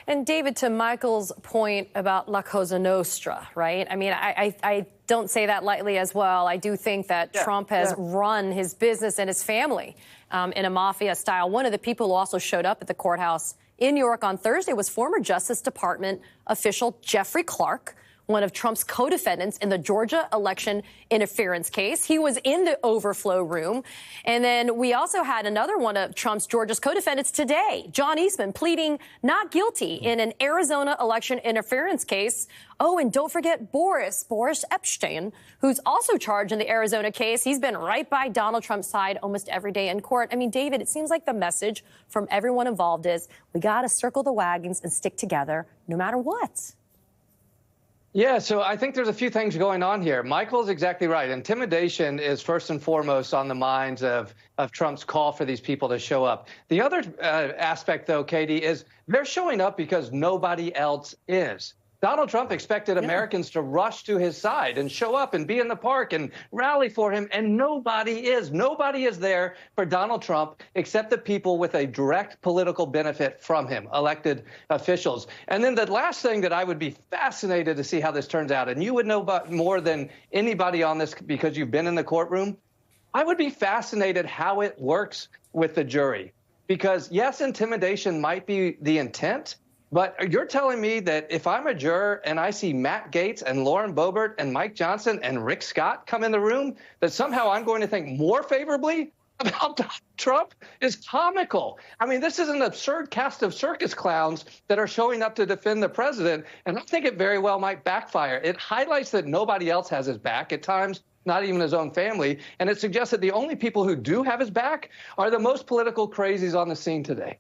And David, to Michael's point about La Cosa Nostra, right? I mean, I don't say that lightly as well. I do think that Trump has run his business and his family in a mafia style. One of the people who also showed up at the courthouse in New York on Thursday was former Justice Department official Jeffrey Clark, one of Trump's co-defendants in the Georgia election interference case. He was in the overflow room. And then we also had another one of Trump's Georgia's co-defendants today, John Eastman, pleading not guilty in an Arizona election interference case. Oh, and don't forget Boris Epshteyn, who's also charged in the Arizona case. He's been right by Donald Trump's side almost every day in court. I mean, David, it seems like the message from everyone involved is we got to circle the wagons and stick together no matter what. Yeah, so I think there's a few things going on here. Michael's exactly right. Intimidation is first and foremost on the minds of Trump's call for these people to show up. The other aspect, though, Katie, is they're showing up because nobody else is. Donald Trump expected Americans to rush to his side and show up and be in the park and rally for him, and nobody is. Nobody is there for Donald Trump except the people with a direct political benefit from him, elected officials. And then the last thing that I would be fascinated to see how this turns out, and you would know about more than anybody on this because you've been in the courtroom, I would be fascinated how it works with the jury. Because, yes, intimidation might be the intent, but you're telling me that if I'm a juror and I see Matt Gaetz and Lauren Boebert and Mike Johnson and Rick Scott come in the room, that somehow I'm going to think more favorably about Donald Trump is comical. I mean, this is an absurd cast of circus clowns that are showing up to defend the president, and I think it very well might backfire. It highlights that nobody else has his back at times, not even his own family, and it suggests that the only people who do have his back are the most political crazies on the scene today.